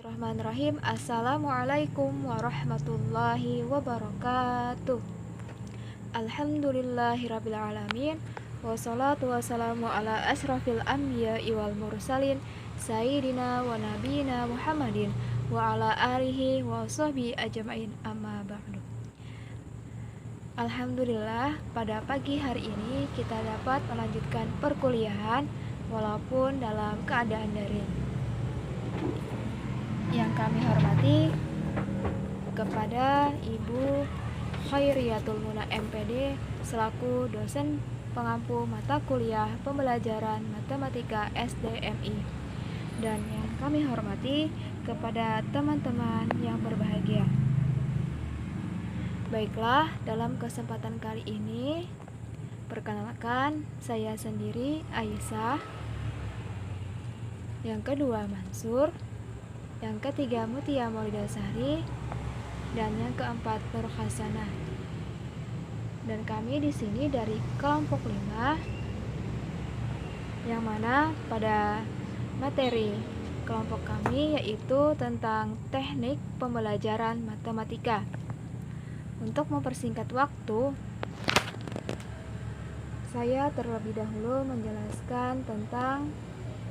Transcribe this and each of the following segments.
Bismillahirrahmanirrahim. Assalamualaikum warahmatullahi wabarakatuh. Alhamdulillahirrabbilalamin. Wassalatu wassalamu ala asrafil anbiya'i wal mursalin Sayyidina wa nabiyina Muhammadin wa ala alihi wa sahbihi ajma'in, amma ba'du. Alhamdulillah, pada pagi hari ini kita dapat melanjutkan perkuliahan walaupun dalam keadaan daring. Yang kami hormati kepada Ibu Khairiyatul Muna MPD selaku dosen pengampu mata kuliah pembelajaran matematika SDMI, dan yang kami hormati kepada teman-teman yang berbahagia. Baiklah, dalam kesempatan kali ini perkenalkan, saya sendiri Aisyah, yang kedua Mansur, yang ketiga Mutia Maulidasari, dan yang keempat Nur Hasanah. Dan kami di sini dari kelompok 5, yang mana pada materi kelompok kami yaitu tentang teknik pembelajaran matematika. Untuk mempersingkat waktu, saya terlebih dahulu menjelaskan tentang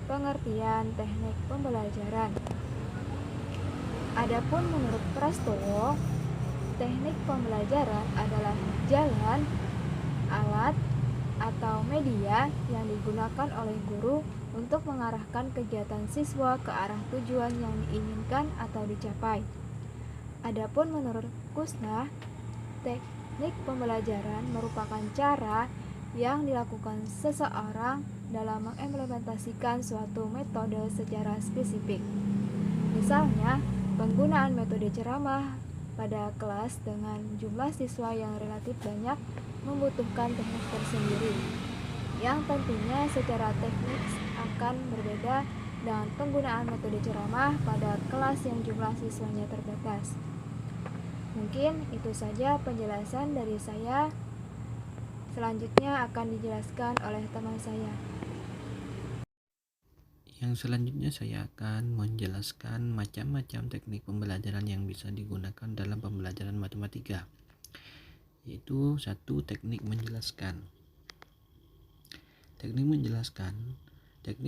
pengertian teknik pembelajaran. Adapun menurut Prastowo, teknik pembelajaran adalah jalan, alat, atau media yang digunakan oleh guru untuk mengarahkan kegiatan siswa ke arah tujuan yang diinginkan atau dicapai. Adapun menurut Kusnah, teknik pembelajaran merupakan cara yang dilakukan seseorang dalam mengimplementasikan suatu metode secara spesifik. Misalnya, penggunaan metode ceramah pada kelas dengan jumlah siswa yang relatif banyak membutuhkan teknik tersendiri, yang tentunya secara teknis akan berbeda dengan penggunaan metode ceramah pada kelas yang jumlah siswanya terbatas. Mungkin itu saja penjelasan dari saya. Selanjutnya akan dijelaskan oleh teman saya. Yang selanjutnya saya akan menjelaskan macam-macam teknik pembelajaran yang bisa digunakan dalam pembelajaran matematika. Yaitu 1. Teknik menjelaskan. Teknik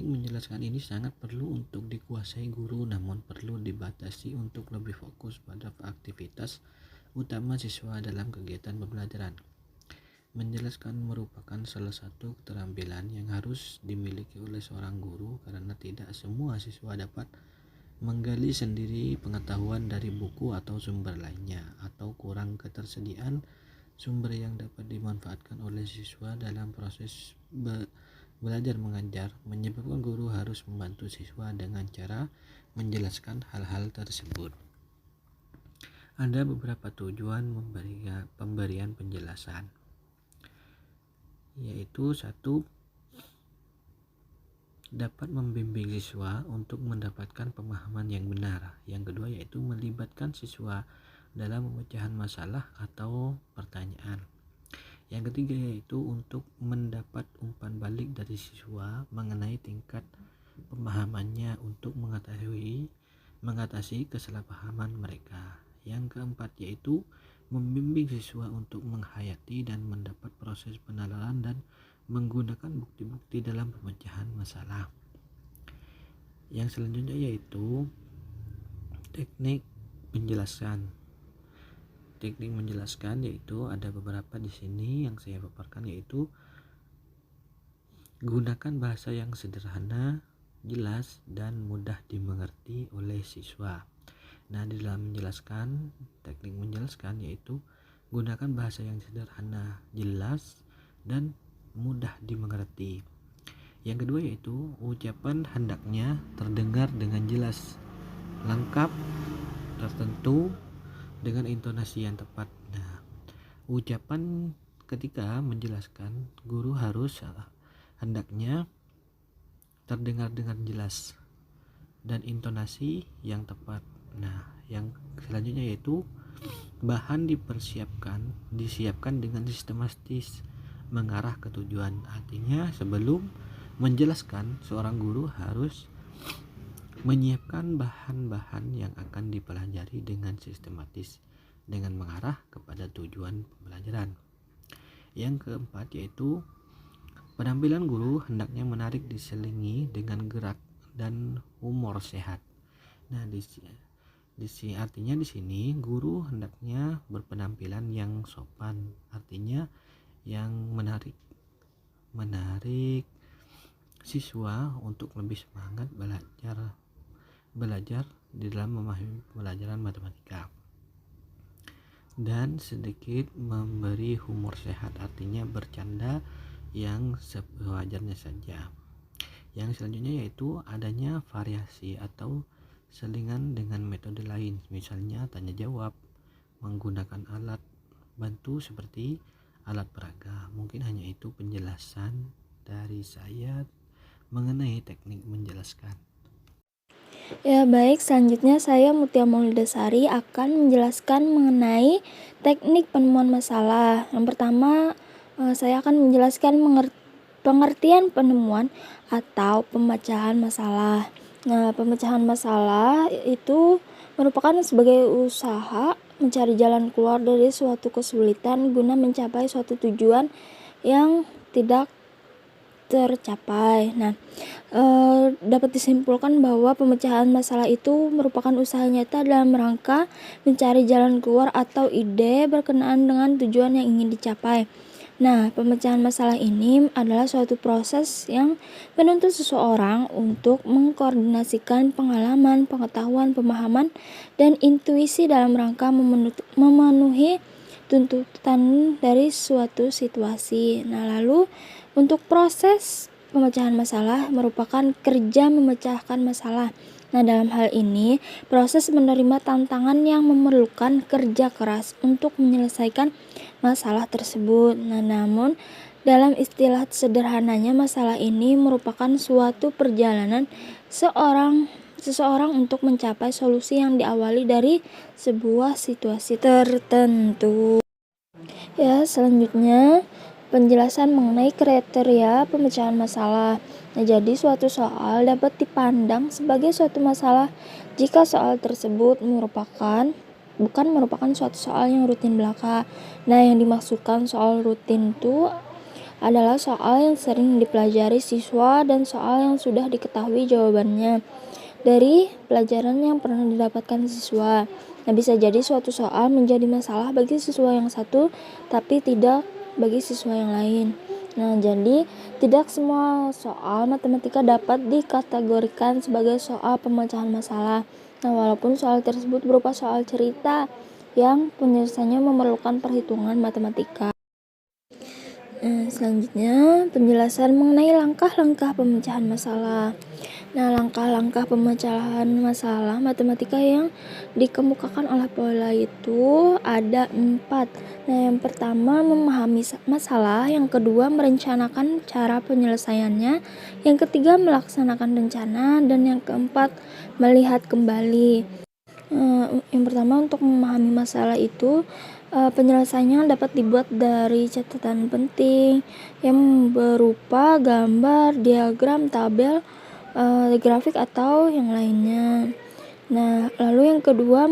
menjelaskan ini sangat perlu untuk dikuasai guru, namun perlu dibatasi untuk lebih fokus pada aktivitas utama siswa dalam kegiatan pembelajaran. Menjelaskan merupakan salah satu keterampilan yang harus dimiliki oleh seorang guru, karena tidak semua siswa dapat menggali sendiri pengetahuan dari buku atau sumber lainnya, atau kurang ketersediaan sumber yang dapat dimanfaatkan oleh siswa dalam proses belajar mengajar, menyebabkan guru harus membantu siswa dengan cara menjelaskan hal-hal tersebut. Ada beberapa tujuan pemberian penjelasan, yaitu 1. Dapat membimbing siswa untuk mendapatkan pemahaman yang benar. Yang kedua yaitu melibatkan siswa dalam pemecahan masalah atau pertanyaan. Yang ketiga yaitu untuk mendapat umpan balik dari siswa mengenai tingkat pemahamannya untuk mengatasi kesalahpahaman mereka. Yang keempat yaitu membimbing siswa untuk menghayati dan mendapat proses penalaran dan menggunakan bukti-bukti dalam pemecahan masalah. Yang selanjutnya yaitu teknik penjelasan. Teknik menjelaskan yaitu ada beberapa di sini yang saya paparkan, yaitu gunakan bahasa yang sederhana, jelas, dan mudah dimengerti oleh siswa. Nah, di dalam menjelaskan, teknik menjelaskan yaitu gunakan bahasa yang sederhana, jelas, dan mudah dimengerti. Yang kedua yaitu ucapan hendaknya terdengar dengan jelas, lengkap, tertentu, dengan intonasi yang tepat. Nah, ucapan ketika menjelaskan, guru harus hendaknya terdengar dengan jelas dan intonasi yang tepat. Nah, yang selanjutnya yaitu bahan disiapkan dengan sistematis mengarah ke tujuan. Artinya sebelum menjelaskan, seorang guru harus Menyiapkan bahan-bahan yang akan dipelajari dengan sistematis dengan mengarah kepada tujuan pembelajaran. Yang keempat yaitu penampilan guru hendaknya menarik diselingi dengan gerak dan humor sehat. Nah, artinya di sini guru hendaknya berpenampilan yang sopan, artinya yang menarik siswa untuk lebih semangat belajar di dalam memahami pelajaran matematika, dan sedikit memberi humor sehat, artinya bercanda yang sewajarnya saja. Yang selanjutnya yaitu adanya variasi atau selingan dengan metode lain, misalnya tanya jawab menggunakan alat bantu seperti alat peraga. Mungkin hanya itu penjelasan dari saya mengenai teknik menjelaskan. Ya baik, selanjutnya saya Mutia Maulidasari akan menjelaskan mengenai teknik penemuan masalah. Yang pertama, saya akan menjelaskan pengertian penemuan atau pemecahan masalah. Nah, pemecahan masalah itu merupakan sebagai usaha mencari jalan keluar dari suatu kesulitan guna mencapai suatu tujuan yang tidak tercapai. Nah, dapat disimpulkan bahwa pemecahan masalah itu merupakan usaha nyata dalam rangka mencari jalan keluar atau ide berkenaan dengan tujuan yang ingin dicapai. Nah, pemecahan masalah ini adalah suatu proses yang menuntut seseorang untuk mengkoordinasikan pengalaman, pengetahuan, pemahaman, dan intuisi dalam rangka memenuhi tuntutan dari suatu situasi. Nah, lalu untuk proses pemecahan masalah merupakan kerja memecahkan masalah. Nah, dalam hal ini, proses menerima tantangan yang memerlukan kerja keras untuk menyelesaikan masalah tersebut. Nah, namun dalam istilah sederhananya, masalah ini merupakan suatu perjalanan seseorang untuk mencapai solusi yang diawali dari sebuah situasi tertentu. Ya, selanjutnya penjelasan mengenai kriteria pemecahan masalah. Nah, jadi suatu soal dapat dipandang sebagai suatu masalah jika soal tersebut bukan merupakan suatu soal yang rutin belaka. Nah, yang dimaksudkan soal rutin itu adalah soal yang sering dipelajari siswa dan soal yang sudah diketahui jawabannya dari pelajaran yang pernah didapatkan siswa. Nah, bisa jadi suatu soal menjadi masalah bagi siswa yang satu, tapi tidak bagi siswa yang lain. Nah, jadi tidak semua soal matematika dapat dikategorikan sebagai soal pemecahan masalah. Nah, walaupun soal tersebut berupa soal cerita yang penyelesaiannya memerlukan perhitungan matematika. Selanjutnya penjelasan mengenai langkah-langkah pemecahan masalah. Nah, langkah-langkah pemecahan masalah matematika yang dikemukakan oleh Paula itu ada 4. Nah, yang pertama memahami masalah, yang kedua merencanakan cara penyelesaiannya, yang ketiga melaksanakan rencana, dan yang keempat melihat kembali. Yang pertama untuk memahami masalah itu penyelesaiannya dapat dibuat dari catatan penting yang berupa gambar, diagram, tabel, grafik atau yang lainnya. Nah, lalu yang kedua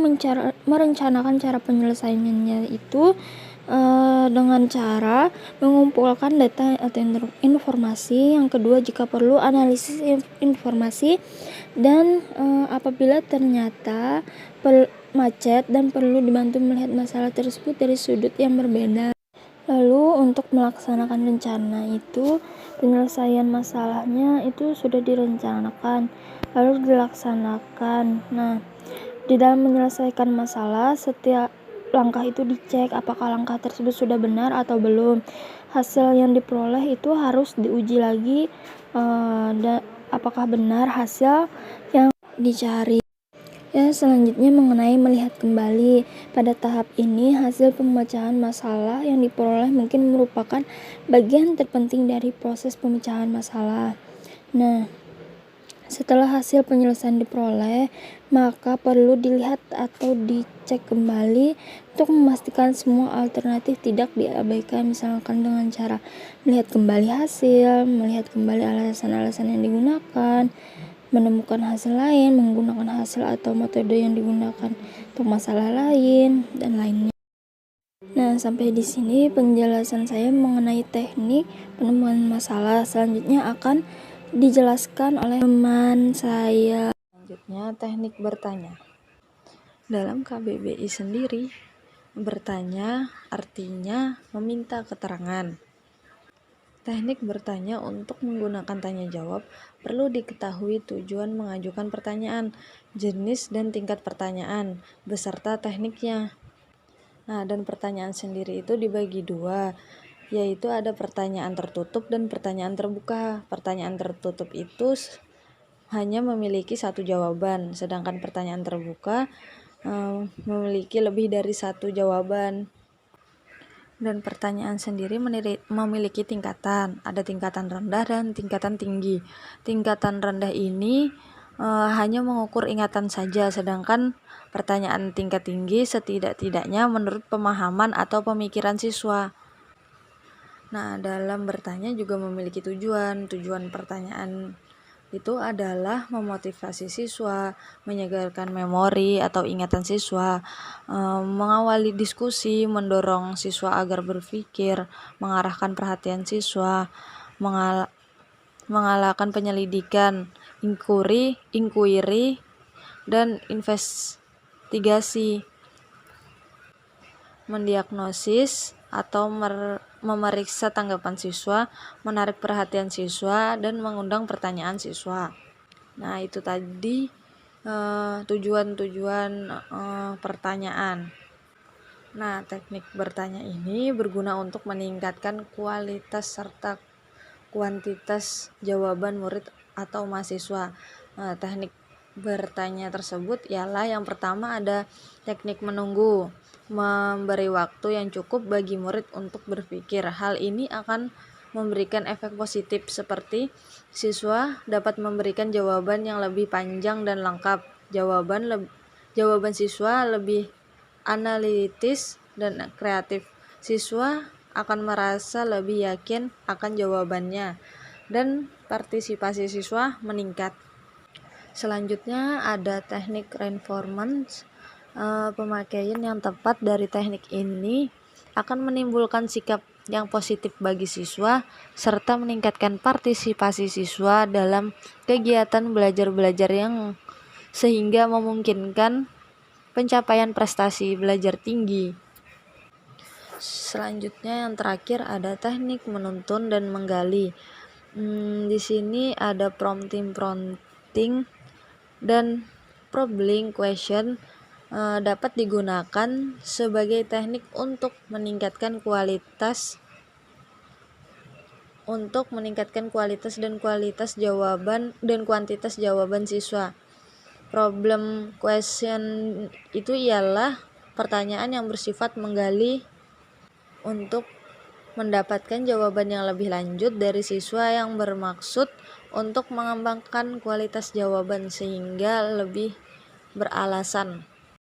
merencanakan cara penyelesaiannya itu dengan cara mengumpulkan data atau informasi. Yang kedua, jika perlu analisis informasi, dan apabila ternyata macet dan perlu dibantu melihat masalah tersebut dari sudut yang berbeda. Lalu untuk melaksanakan rencana itu penyelesaian masalahnya itu sudah direncanakan lalu dilaksanakan. Nah, di dalam menyelesaikan masalah setiap langkah itu dicek apakah langkah tersebut sudah benar atau belum. Hasil yang diperoleh itu harus diuji lagi apakah benar hasil yang dicari. Ya, selanjutnya mengenai melihat kembali. Pada tahap ini, hasil pemecahan masalah yang diperoleh mungkin merupakan bagian terpenting dari proses pemecahan masalah. Nah, setelah hasil penyelesaian diperoleh, maka perlu dilihat atau dicek kembali untuk memastikan semua alternatif tidak diabaikan, misalkan dengan cara melihat kembali hasil, melihat kembali alasan-alasan yang digunakan. menemukan hasil lain, menggunakan hasil atau metode yang digunakan untuk masalah lain, dan lainnya. Nah, sampai di sini penjelasan saya mengenai teknik penemuan masalah. Selanjutnya akan dijelaskan oleh teman saya. Selanjutnya, teknik bertanya. Dalam KBBI sendiri, bertanya artinya meminta keterangan. Teknik bertanya untuk menggunakan tanya jawab perlu diketahui tujuan mengajukan pertanyaan, jenis dan tingkat pertanyaan, beserta tekniknya. Nah, dan pertanyaan sendiri itu dibagi dua, yaitu ada pertanyaan tertutup dan pertanyaan terbuka. Pertanyaan tertutup itu hanya memiliki satu jawaban, sedangkan pertanyaan terbuka memiliki lebih dari satu jawaban. Dan pertanyaan sendiri memiliki tingkatan, ada tingkatan rendah dan tingkatan tinggi. Tingkatan rendah ini hanya mengukur ingatan saja, sedangkan pertanyaan tingkat tinggi setidak-tidaknya menurut pemahaman atau pemikiran siswa. Nah, dalam bertanya juga memiliki tujuan. Tujuan pertanyaan itu adalah memotivasi siswa, menyegarkan memori atau ingatan siswa, mengawali diskusi, mendorong siswa agar berpikir, mengarahkan perhatian siswa, mengalahkan penyelidikan, inquiry, dan investigasi, mendiagnosis atau memeriksa tanggapan siswa, menarik perhatian siswa, dan mengundang pertanyaan siswa. Nah, itu tadi tujuan-tujuan pertanyaan. Nah, teknik bertanya ini berguna untuk meningkatkan kualitas serta kuantitas jawaban murid atau mahasiswa. Teknik bertanya tersebut ialah yang pertama ada teknik menunggu, memberi waktu yang cukup bagi murid untuk berpikir. Hal ini akan memberikan efek positif seperti siswa dapat memberikan jawaban yang lebih panjang dan lengkap. Jawaban siswa lebih analitis dan kreatif. Siswa akan merasa lebih yakin akan jawabannya dan partisipasi siswa meningkat. Selanjutnya ada teknik reinforcement. Pemakaian yang tepat dari teknik ini akan menimbulkan sikap yang positif bagi siswa serta meningkatkan partisipasi siswa dalam kegiatan belajar yang sehingga memungkinkan pencapaian prestasi belajar tinggi. Selanjutnya yang terakhir ada teknik menuntun dan menggali. Di sini ada prompting dan probing question dapat digunakan sebagai teknik untuk meningkatkan kualitas dan kuantitas jawaban siswa. Problem question itu ialah pertanyaan yang bersifat menggali untuk mendapatkan jawaban yang lebih lanjut dari siswa yang bermaksud untuk mengembangkan kualitas jawaban sehingga lebih beralasan.